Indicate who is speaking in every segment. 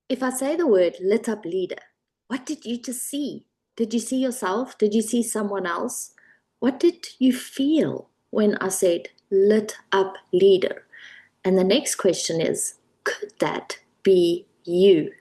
Speaker 1: If I say the word lit up leader, what did you just see? Did you see yourself? Did you see someone else? What did you feel when I said lit up leader? And the next question is, could that be you?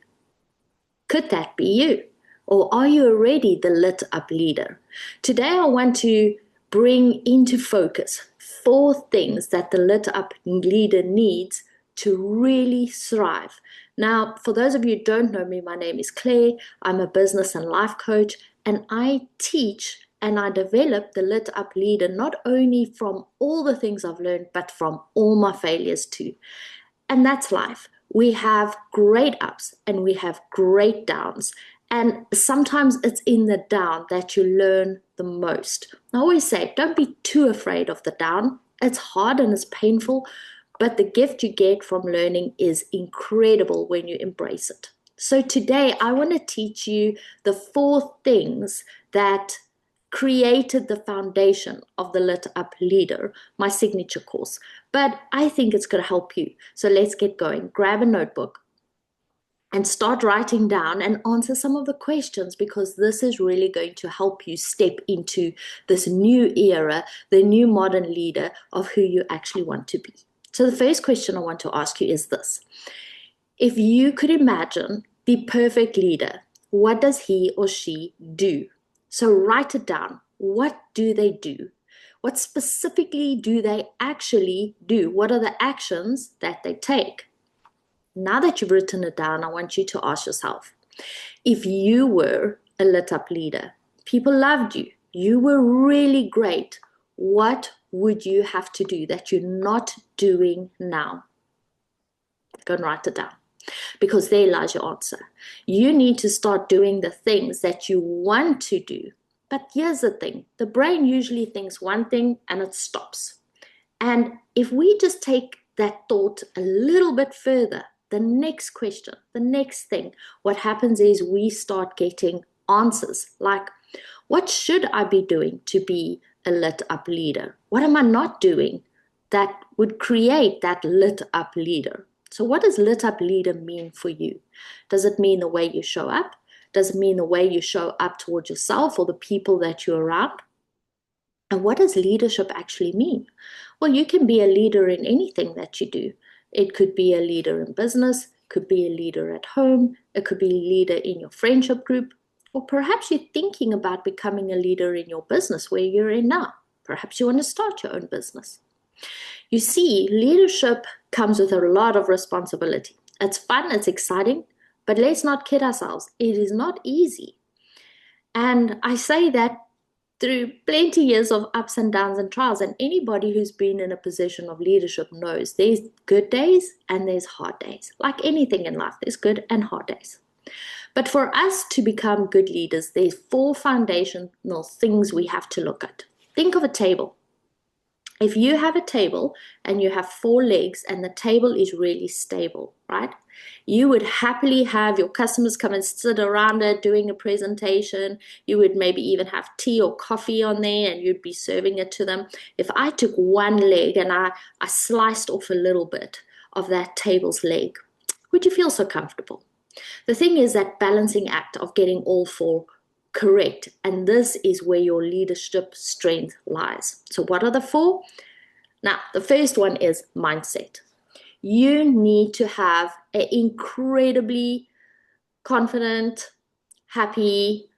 Speaker 1: Could that be you? Or are you already the lit up leader? Today, I want to bring into focus 4 things that the lit up leader needs to really thrive. Now, for those of you who don't know me, my name is Claire. I'm a business and life coach, and I teach and I develop the lit up leader not only from all the things I've learned, but from all my failures too. And that's life. We have great ups and we have great downs. And sometimes it's in the down that you learn the most. I always say, don't be too afraid of the down. It's hard and it's painful, but the gift you get from learning is incredible when you embrace it. So today I want to teach you the 4 things that created the foundation of the Lit Up Leader, my signature course. But I think it's going to help you. So let's get going. Grab a notebook and start writing down and answer some of the questions, because this is really going to help you step into this new era, the new modern leader of who you actually want to be. So the first question I want to ask you is this. If you could imagine the perfect leader, what does he or she do? So write it down. What do they do? What specifically do they actually do? What are the actions that they take? Now that you've written it down, I want you to ask yourself, if you were a lit up leader, people loved you, you were really great, what would you have to do that you're not doing now? Go and write it down, because there lies your answer. You need to start doing the things that you want to do. But here's the thing, the brain usually thinks one thing and it stops. And if we just take that thought a little bit further, the next question, the next thing, what happens is we start getting answers like, what should I be doing to be a lit up leader? What am I not doing that would create that lit up leader? So what does lit up leader mean for you? Does it mean the way you show up? Does it mean the way you show up towards yourself or the people that you're around? And what does leadership actually mean? Well, you can be a leader in anything that you do. It could be a leader in business, could be a leader at home, it could be a leader in your friendship group, or perhaps you're thinking about becoming a leader in your business where you're in now. Perhaps you want to start your own business. You see, leadership comes with a lot of responsibility. It's fun, it's exciting, but let's not kid ourselves. It is not easy. And I say that through plenty years of ups and downs and trials. And anybody who's been in a position of leadership knows there's good days and there's hard days. Like anything in life, there's good and hard days. But for us to become good leaders, there's 4 foundational things we have to look at. Think of a table. If you have a table and you have 4 legs and the table is really stable, right? You would happily have your customers come and sit around it doing a presentation. You would maybe even have tea or coffee on there and you'd be serving it to them. If I took one leg and I sliced off a little bit of that table's leg, would you feel so comfortable? The thing is that balancing act of getting all 4 correct, and this is where your leadership strength lies. So what are the 4? Now, the first one is mindset. You need to have an incredibly confident, happy,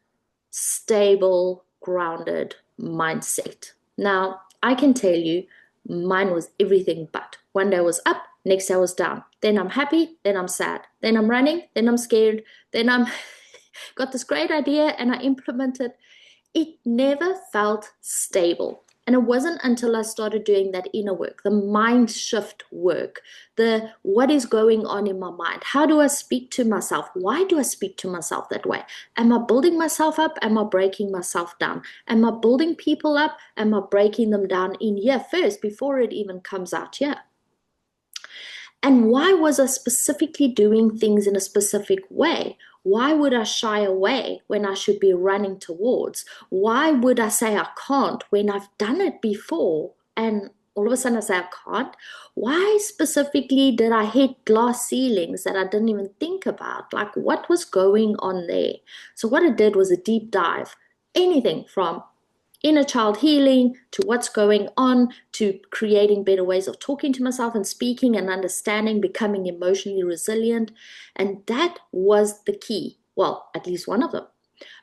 Speaker 1: stable, grounded mindset. Now, I can tell you, mine was everything but. One day I was up, next day I was down. Then I'm happy, then I'm sad. Then I'm running, then I'm scared, then I'm got this great idea and I implemented. It never felt stable. And it wasn't until I started doing that inner work, the mind shift work, the what is going on in my mind? How do I speak to myself? Why do I speak to myself that way? Am I building myself up? Am I breaking myself down? Am I building people up? Am I breaking them down in here first before it even comes out here? And why was I specifically doing things in a specific way? Why would I shy away when I should be running towards? Why would I say I can't when I've done it before and all of a sudden I say, I can't. Why specifically did I hit glass ceilings that I didn't even think about? Like, what was going on there? So what I did was a deep dive. Anything from inner child healing to what's going on to creating better ways of talking to myself and speaking and understanding, becoming emotionally resilient. And that was the key. Well, at least one of them.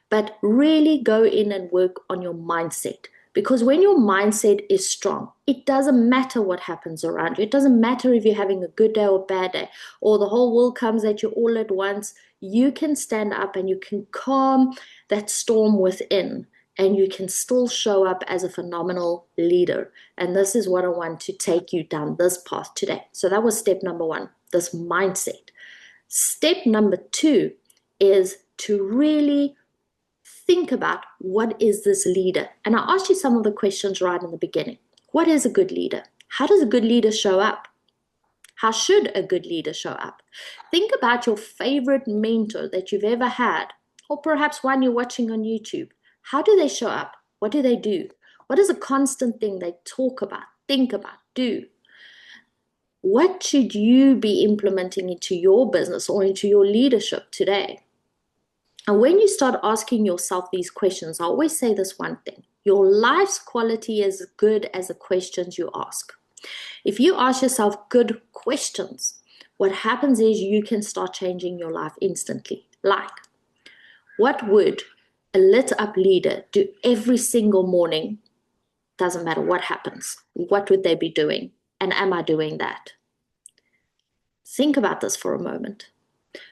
Speaker 1: But really go in and work on your mindset. Because when your mindset is strong, it doesn't matter what happens around you. It doesn't matter if you're having a good day or a bad day, or the whole world comes at you all at once. You can stand up and you can calm that storm within, and you can still show up as a phenomenal leader. And this is what I want to take you down this path today. So that was step number one, this mindset. Step number two is to really think about, what is this leader? And I asked you some of the questions right in the beginning. What is a good leader? How does a good leader show up? How should a good leader show up? Think about your favorite mentor that you've ever had, or perhaps one you're watching on YouTube. How do they show up? What do they do? What is a constant thing they talk about, think about, do? What should you be implementing into your business or into your leadership today? And when you start asking yourself these questions, I always say this one thing: your life's quality is as good as the questions you ask. If you ask yourself good questions, what happens is you can start changing your life instantly. Like, what would a lit up leader do every single morning? Doesn't matter what happens. What would they be doing? And am I doing that? Think about this for a moment.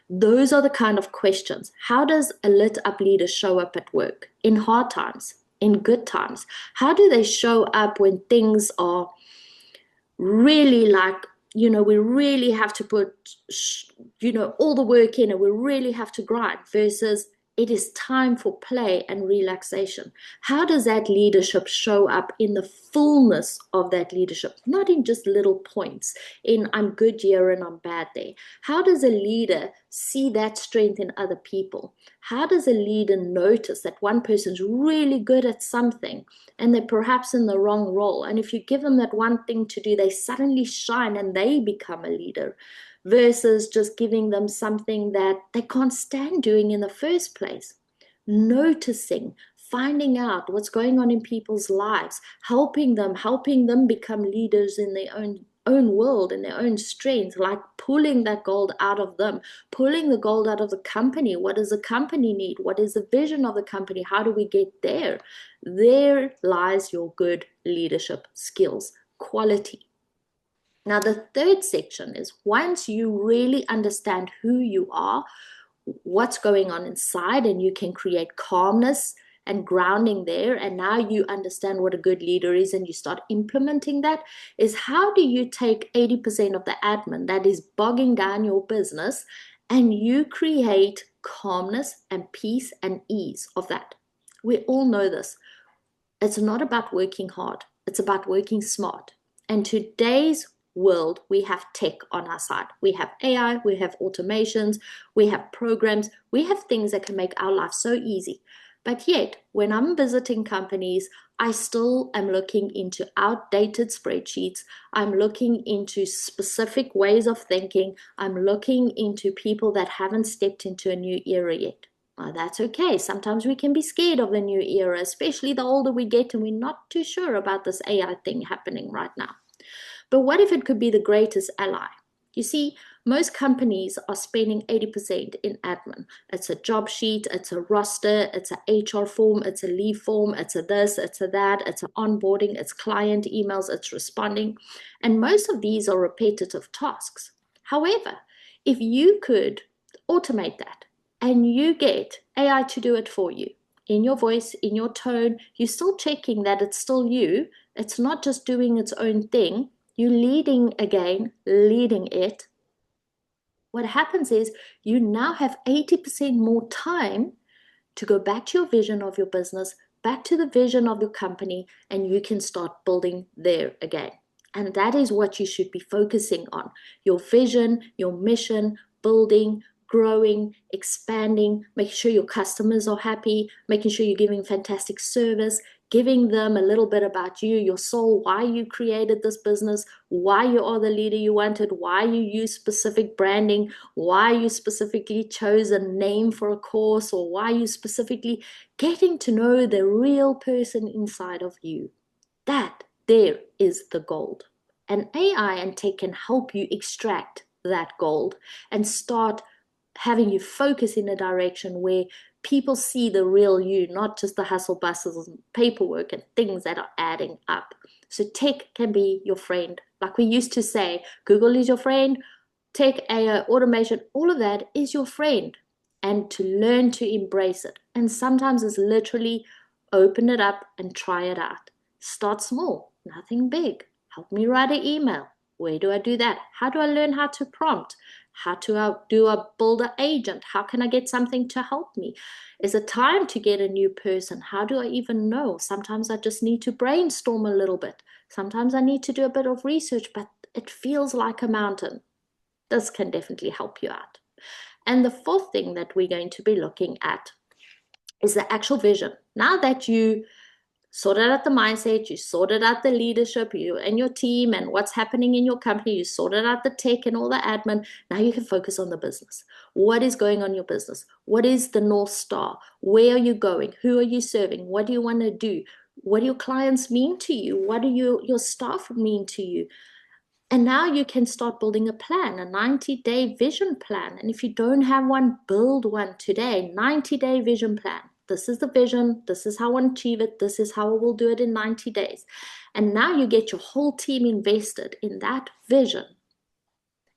Speaker 1: Those are the kind of questions. How does a lit up leader show up at work? In hard times, in good times? How do they show up when things are really like, we really have to put, all the work in and we really have to grind, versus it is time for play and relaxation? How does that leadership show up in the fullness of that leadership? Not in just little points, in I'm good here and I'm bad there. How does a leader see that strength in other people? How does a leader notice that one person's really good at something and they're perhaps in the wrong role? And if you give them that one thing to do, they suddenly shine and they become a leader, versus just giving them something that they can't stand doing in the first place. Noticing, finding out what's going on in people's lives, helping them become leaders in their own world, in their own strength, like pulling that gold out of them, pulling the gold out of the company. What does the company need? What is the vision of the company? How do we get there? There lies your good leadership skills, quality. Now, the third section is, once you really understand who you are, what's going on inside, and you can create calmness and grounding there, and now you understand what a good leader is and you start implementing that, is how do you take 80% of the admin that is bogging down your business and you create calmness and peace and ease of that? We all know this. It's not about working hard. It's about working smart. And today's world, we have tech on our side. We have AI, we have automations, we have programs, we have things that can make our life so easy. But yet, when I'm visiting companies, I still am looking into outdated spreadsheets. I'm looking into specific ways of thinking. I'm looking into people that haven't stepped into a new era yet. Well, that's okay. Sometimes we can be scared of the new era, especially the older we get and we're not too sure about this AI thing happening right now. But what if it could be the greatest ally? You see, most companies are spending 80% in admin. It's a job sheet, it's a roster, it's an HR form, it's a leave form, it's a this, it's a that, it's an onboarding, it's client emails, it's responding. And most of these are repetitive tasks. However, if you could automate that and you get AI to do it for you, in your voice, in your tone, you're still checking that it's still you. It's not just doing its own thing. You're leading it. What happens is you now have 80% more time to go back to your vision of your business, back to the vision of your company, and you can start building there again. And that is what you should be focusing on. Your vision, your mission, building, growing, expanding, making sure your customers are happy, making sure you're giving fantastic service, giving them a little bit about you, your soul, why you created this business, why you are the leader you wanted, why you use specific branding, why you specifically chose a name for a course, or why you specifically getting to know the real person inside of you. That there is the gold. And AI and tech can help you extract that gold and start having you focus in a direction where people see the real you, not just the hustle bustles and paperwork and things that are adding up. So tech can be your friend. Like we used to say, Google is your friend, tech, AI, automation, all of that is your friend. And to learn to embrace it. And sometimes it's literally open it up and try it out. Start small, nothing big. Help me write an email. Where do I do that? How do I learn how to prompt? How do I build an agent? How can I get something to help me? Is it time to get a new person? How do I even know? Sometimes I just need to brainstorm a little bit. Sometimes I need to do a bit of research, but it feels like a mountain. This can definitely help you out. And the fourth thing that we're going to be looking at is the actual vision. Now that you sorted out the mindset, you sorted out the leadership, you and your team and what's happening in your company, you sorted out the tech and all the admin, now you can focus on the business. What is going on in your business? What is the North Star? Where are you going? Who are you serving? What do you want to do? What do your clients mean to you? What do your staff mean to you? And now you can start building a plan, a 90-day vision plan. And if you don't have one, build one today. 90-day vision plan. This is the vision. This is how I want to achieve it. This is how I will do it in 90 days. And now you get your whole team invested in that vision.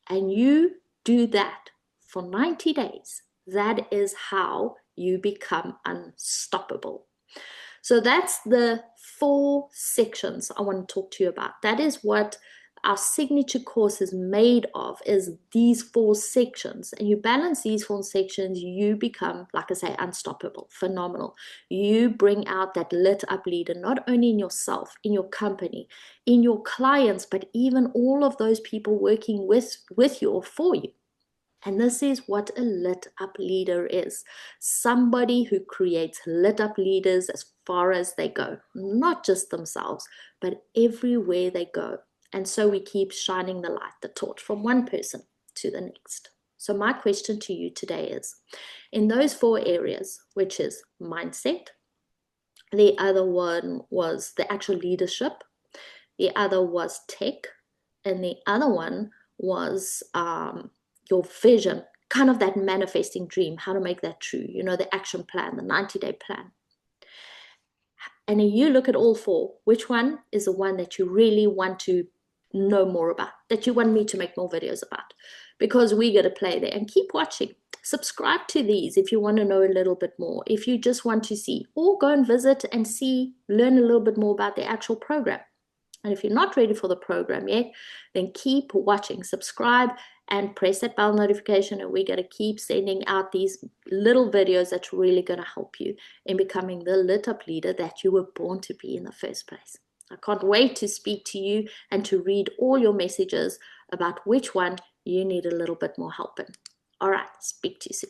Speaker 1: And you do that for 90 days. That is how you become unstoppable. So that's the 4 sections I want to talk to you about. That is what our signature course is made of, is these 4 sections. And you balance these 4 sections, you become, like I say, unstoppable, phenomenal. You bring out that lit up leader, not only in yourself, in your company, in your clients, but even all of those people working with you or for you. And this is what a lit up leader is. Somebody who creates lit up leaders as far as they go, not just themselves, but everywhere they go. And so we keep shining the light, the torch from one person to the next. So my question to you today is, in those 4 areas, which is mindset, the other one was the actual leadership, the other was tech, and the other one was your vision, kind of that manifesting dream, how to make that true, the action plan, the 90-day plan. And if you look at all 4, which one is the one that you really want to know more about, that you want me to make more videos about? Because we got to play there. And keep watching. Subscribe to these if you want to know a little bit more, if you just want to see, or go and visit and learn a little bit more about the actual program. And if you're not ready for the program yet, then keep watching, subscribe, and press that bell notification. And we're going to keep sending out these little videos that's really going to help you in becoming the lit up leader that you were born to be in the first place. I can't wait to speak to you and to read all your messages about which one you need a little bit more help in. All right, speak to you soon.